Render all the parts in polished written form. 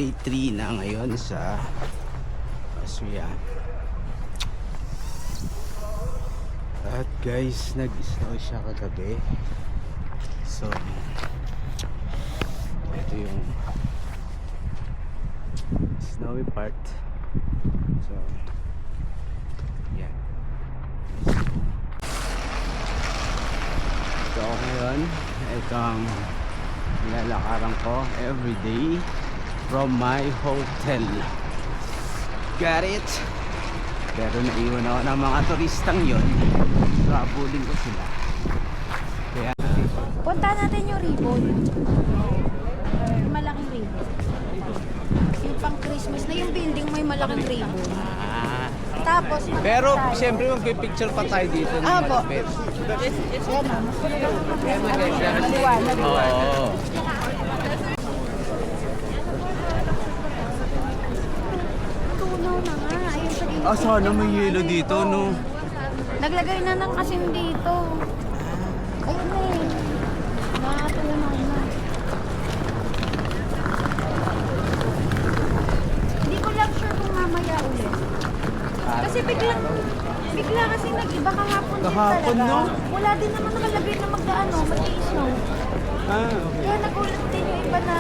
day 3 na ngayon sa Austria. At guys, nag-snow siya kagabi. So ito yung snowy part. So yan. Ito ako ngayon. Ito ang nilalakaran ko everyday from my hotel. Got it? Pero naiwan ako ng mga turistang yon. Rabulin ko sila. Kaya punta natin yung ribbon. Yung malaking ribbon. Yung pang Christmas na yung building may malaking ribbon. Tapos pero siyempre magpipicture pa tayo dito ng Apo. malapit. Maliwanag. Oo. Tunaw na nga. Ayun sa gilid. Sana may yelo dito, no? Naglagay na ng asin dito. Ayun na eh. Nakatunaw na. Hindi ko lang sure kung mamaya ulit. Kasi bigla kasi nag-iba kahapon din Kahapon, talaga. no? Wala din naman nakalagay na mag-i-snow. Okay. Kaya nagulat din yung iba na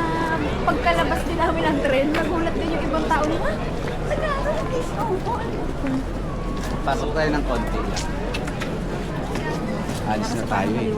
pagkalabas din namin ng tren, nagulat din yung ibang tao na, nag-i-snow po. Pasok tayo ng konti lang. Alis na tayo eh.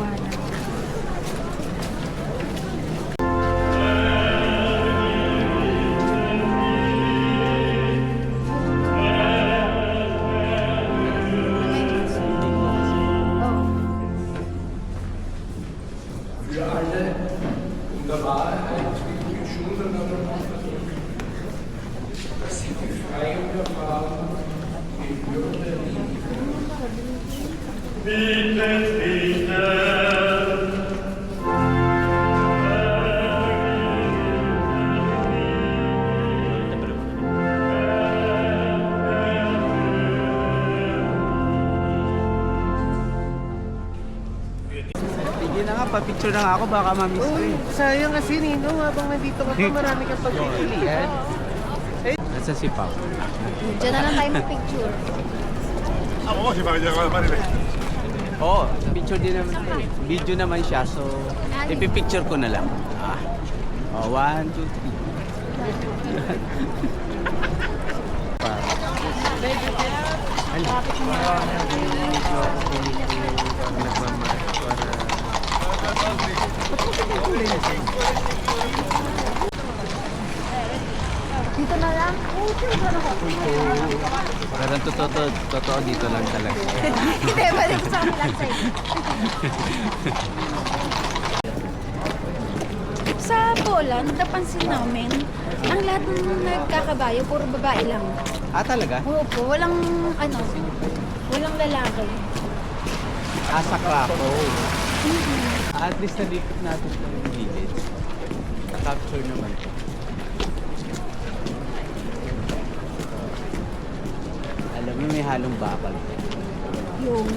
Sige na nga, pa-picture na nga ako, baka ma-miss ko eh. Sayang kasi Nino, habang nandito ka pa, marami kang pagpipilian. Nasa si Pao. Diyan na lang tayo mag-picture. Oh, si Maria Marile. Oo, picture din naman. Video naman siya, so ipipicture ko na lang. Oh, 1, 2, Dito na lang. Pero totoo dito lang talaga. Hindi, balik sa kabilang side. Sa Poland, napansin namin, ang lahat ng nagkakabayo, puro babae lang. Talaga? Opo, walang lalaki. Sa Krakow. At least nalipot natin sa village. Capture naman. Alam mo, may halong bakal. Yung,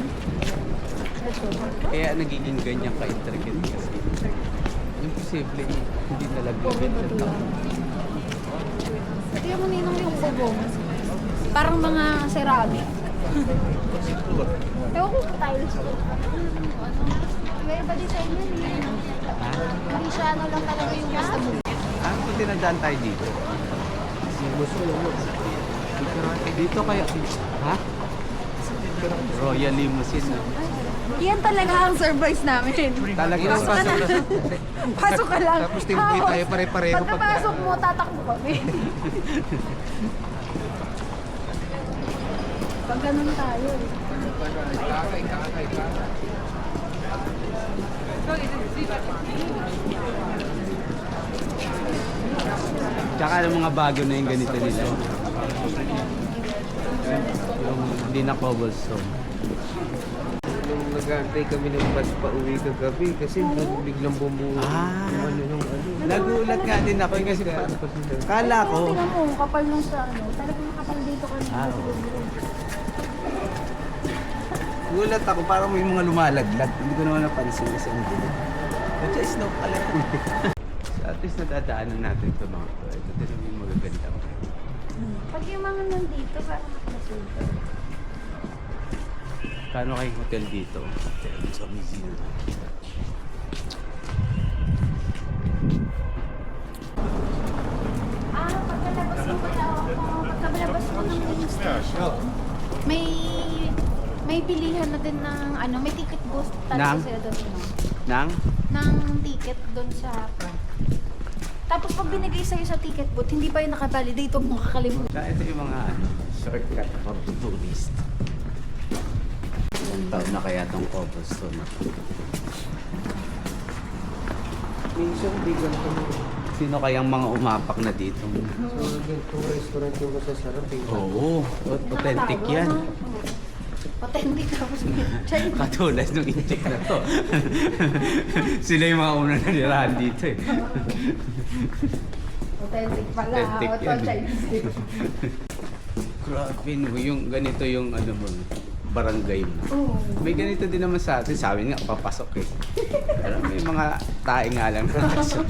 Kaya nagiging ganyan ka-intricate kasi. Imposible, hindi nalagyan. ito yung ninong yung bubong. Parang mga ceramic. Ewan ko kung tiles. May iba design yun eh. Hindi siya ano lang talaga yung basta mo. Kung tinadaan tayo dito? Dito kaya? Ha? Royal Limousine. Yan talaga ang surprise namin. Talaga Pasok ka na. Pasok ka lang. Tapos tinutay tayo pare-pareho Pag napasok mo, tatakbo kami. Pag ganun tayo. Tsaka yung mga bago na yung ganito nila. Yung hindi na cobblestone. Nung nag-aantay kami ng bus pa uwi kagabi kasi biglang bumuo yung Nagulat nga din ako kasi kala ko. Tingnan mo, kapal nung sa ano. Talagang kapal dito kanina. Gulat ako, parang may mga lumalaglag. Hindi ko naman napansin kasi hindi. Kasi snow pala. So at least nadadaanan natin ito mga to. Ito din yung kailangan nandito para makasulta. Kano kayong hotel dito? Hotel sa Mizil. Pagkalabas mo pala ako. Pagkalabas mo ng main station, may bilihan na din ng ano, may ticket booth talaga Ng? sila doon. Nang? Ng ticket doon sa Tapos pag binigay sa'yo sa ticket booth, hindi pa yung nakavalidate, huwag mo kakalimutan. Ito yung mga shortcut for the tourist. Ilang taon na kaya itong cobblestone na to? Minsan, di ganito mo. Sino kayang mga umapak na dito? So, ganitong restaurant yung masasarap eh. Oo, authentic yan. Authentic tapos Chinese. Katulad ng incheck na to. Sila yung mga unang nanirahan dito eh. Authentic pala. Authentic Ito yan eh. Chinese. Grabe no, yung ganito yung ano mo, barangay mo. Oo. May ganito din naman sa atin, sa amin nga papasok eh. Pero may mga tae nga lang na pasok.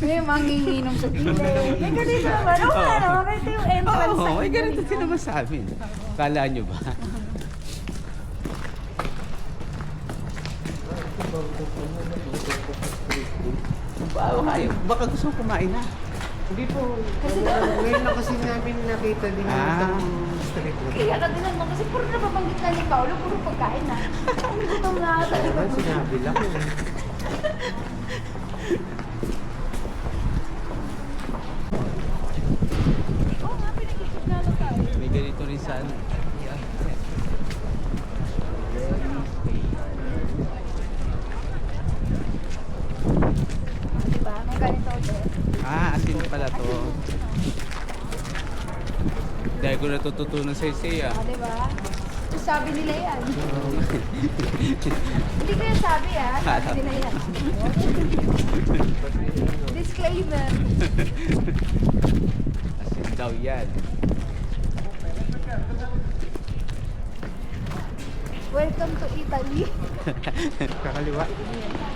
May manginginom sa gilid. May ganito naman. Oo nga naman. Ito yung entrance Oo, sa may ganito gilid. din naman sa amin. Kala nyo ba? Baka gusto ko kumain na. Hindi po. Ngayon lang kasi namin nakita din yung isang street na. Kaya ka din naman kasi puro nababanggit na ni Paolo, puro pagkain na. Ang gutom na ata. Diba, sinabi lang eh. Oo nga, pinag-isip na lang tayo. May ganito rin sa ano. Diba? May ganito ulit. Asin pala to. Dahil ko natututunan sa Isaiah. Diba? Sabi nila yan. Hindi ko yan sabi sabi nila yan. Disclaimer. Asin daw yan. Welcome to Italy. Kakaliwa.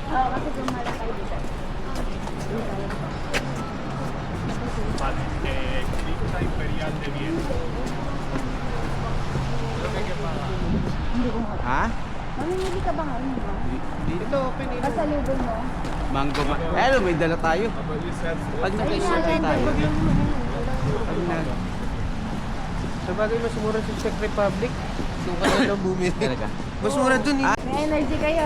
Oo, kasi gumalakay dito. Clinica Imperial de Viena. Hindi ko nga. Ha? Mamimili ka ba ngayon? No? Dito, open eh. Pasalubong mo? Mango ano, may dala tayo. Pag nag-shopping tayo. Pag nag... Sa bagay, mas mura sa Czech Republic. Doon ka na lang bumili. Talaga? Mas mura dun eh. May energy kayo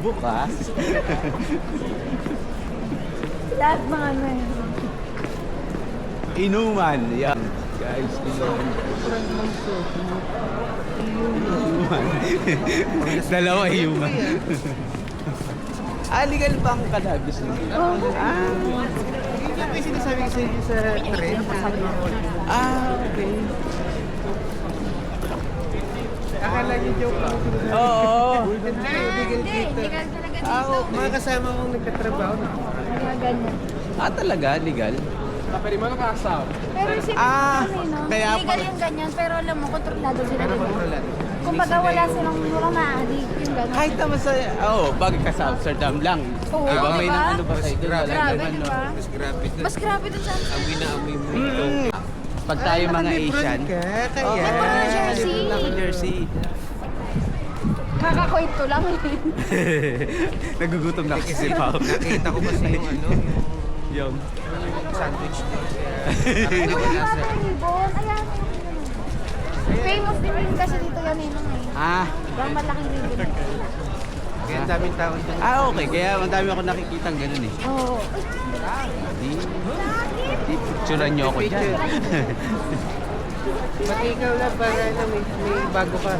Bukas? Lahat mga ano yun. Inuman. Yan. Guys, inuman. Inuman. Dalawa inuman. Legal ba ang cannabis nyo? Hindi na may sinasabi ko sa inyo sa trend. Okay. Akala niyo joke lang. Oo. Legal dito. Legal talaga dito. Mga kasama mong nagtatrabaho. Mga ganyan. Talaga? Legal? Pero isipin mo no? kaya Legal pala- yung ganyan, pero alam mo, kontrolado sila. Pero diba? kontrolado. Kumbaga wala silang walang maadik yung gano'n. Kahit naman sa... bagay ka sa Amsterdam lang. Oo, Diba? May diba? nang ano ba sa ito? Grabe, Grabe, di ba? Mas grabe dun. Mas grabe dun sa Amoy na amoy mo ito. Pag tayo mga Asian... Kaya. May mga jersey. Jersey. Kakakwait ko lang. Nagugutom na kasi si Pao. Nakita ko kasi yung ano, Yung... yung sandwich ko. Ano ba ba ribbon? Ayan. Famous din yun kasi dito yan eh. Yung malaking ribbon. Kaya ang daming tao dyan. Okay. Kaya ang dami ako nakikita ganun eh. Oo. Di picturean nyo ako dyan. Pati ikaw lang para na may bago ka.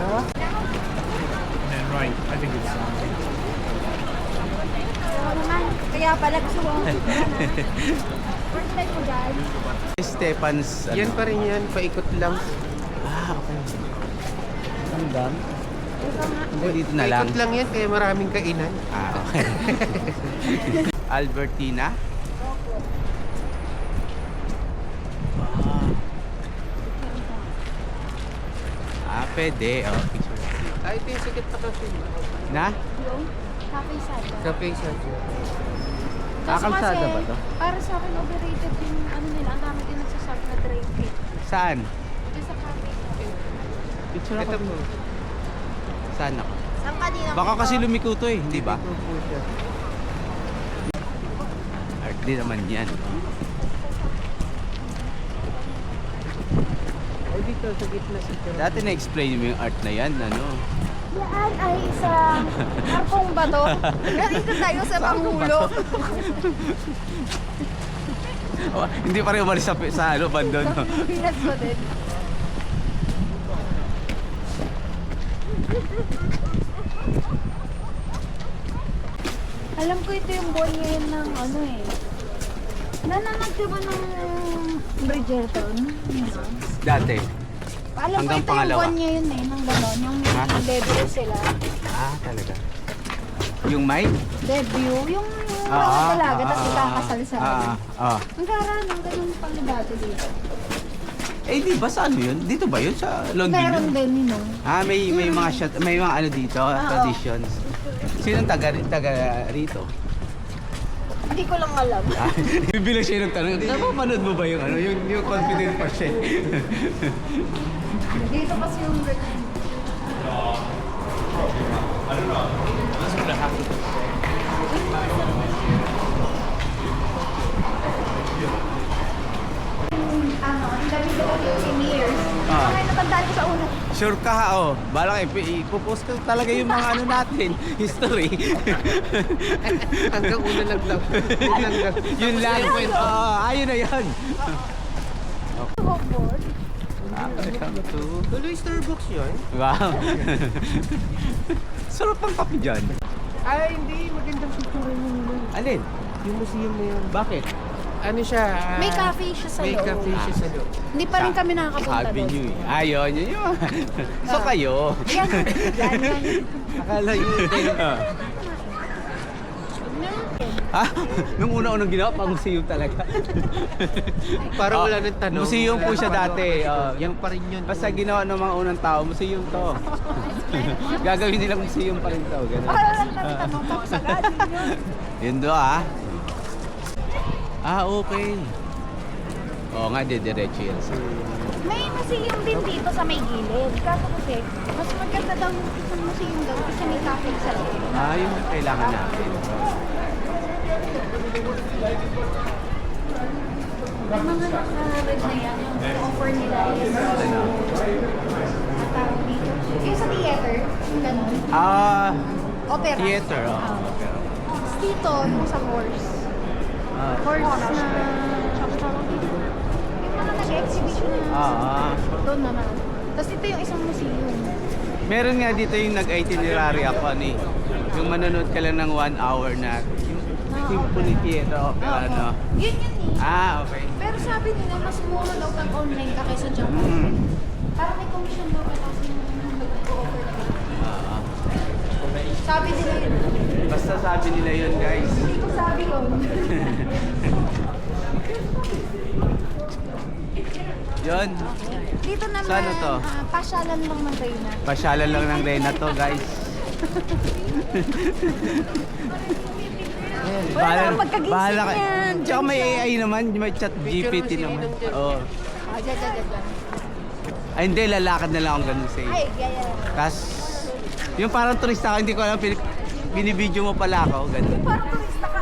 And right, I think it's Oo naman. Kaya pala gusto mo. First time mo dyan. Stefan's... Yan pa rin yan, paikot lang. Okay. Hanggang? Ito nga. Hindi, dito na lang. Paikot lang yan, kaya maraming kainan. Okay. Albertina? Pwede. Picture. Ito yung sikat na kasi. Na? Yung Cafe Sada. Cafe Sacho. Kaso Kalsada kasi, ba to? Para sa akin, overrated yung ano nila. Ang dami din nagsasabi na drive fit. Saan? Ito sa Cafe Sada. Picture Ito ako. po. Saan ako? Saan kanina? Baka kasi lumiko to eh, hindi ba? Ito po siya. Art din naman yan. Ay, dito sa gitna si Charo. Dati na-explain mo yung art na yan, ano? Yan ay sa Markong Bato. Nandito tayo sa Pangulo. Oh, hindi pa rin umalis sa ano, bando, no? Pinas ko din. Alam ko ito yung buwan ngayon ng ano eh. Nananag ka ba ng Bridgerton? Dati. Alam ko Hanggang ito pangalawa. yung buwan ngayon eh, ng gano'n. Yung Ha? may debut sila. Ah, talaga. Yung may? Debut, yung mga talaga, tapos kakasal sa ah. Ang gara ng ganun pang dati dito. Eh, di ba sa ano yun? Dito ba yun? Sa London Meron yun? din yun. Ah, may mga shot, may mga ano dito, traditions. Sinong taga rito? Hindi ko lang alam. Ah, bibilang siya ng tanong, napapanood mo ba yung ano, yung confident pa siya? Dito kasi yung ano, ang dami ko yung years. Ah. Kaya natandaan ko sa una. Sure ka ha, oh. Balak ipopost ko talaga yung mga ano natin, history. Hanggang una lang daw. Yun lang. Oo, ayun na yun. Hawkboard. Welcome to... Tuloy Starbucks yun? Wow. Sarap ang kape dyan. Ay, hindi. Magandang picture yun. Alin? Yung museum na yun. Bakit? Ano siya? May cafe siya sa May loob. cafe siya sa loob. Hindi pa rin kami nakakapunta Sabi doon. nyo eh. Ayun, yun yun. So kayo. Yan, yan. Akala nyo. Ah, nung una-unang ginawa, pang museum talaga. Parang Oh, wala nang tanong. museum po siya dati. Yan pa rin yun. Basta ginawa ng mga unang tao, museum to. Gagawin nilang museum pa rin to. Ganun. Para lang kami tanong tapos agad yun. Yun do ah. Ah, okay. Oo nga, didiretso yan. May museum din dito sa may gilid. Kaso kasi, mas maganda daw yung isang museum daw kasi may cafe sa loob. Ah, yun ang kailangan natin. Yung mga naka-red na yan, yung offer nila is Ano? tawag dito. Yung sa theater, yung ganun. Ah, Opera. theater. Oh. Tapos dito, yung sa horse. Ah, Horse na... tawag dito. Yung mga nag-exhibition na ah. doon naman. Tapos ito yung isang museum. Meron nga dito yung nag-itinerary ako ano eh. Yung manonood ka lang ng 1 hour na Symphony Theater Opera, no? Yun yun eh. Ah, okay. Pero sabi nila, mas mura daw pag online ka kaysa dyan. Mm. Parang may commission daw ka kasi yung nag-offer na. Ah, Sabi nila yun. basta sabi nila yun, guys. Hindi ko sabi yun. Yun. Dito naman, Saan to? pasyalan lang ng Reyna. Pasyalan lang ng Reyna to, guys. Wala namang magkagising bahala ka. yan. Tsaka may Diyan siya. AI naman, may chat Picture GPT mo si naman. Ninong dyan. Oo. Dyan. Ay, hindi, lalakad na lang akong ganun sa iyo. Ay, gaya. Tapos, yung parang turista ako, hindi ko alam, binibideo mo pala ako, ganun. Parang turista ka.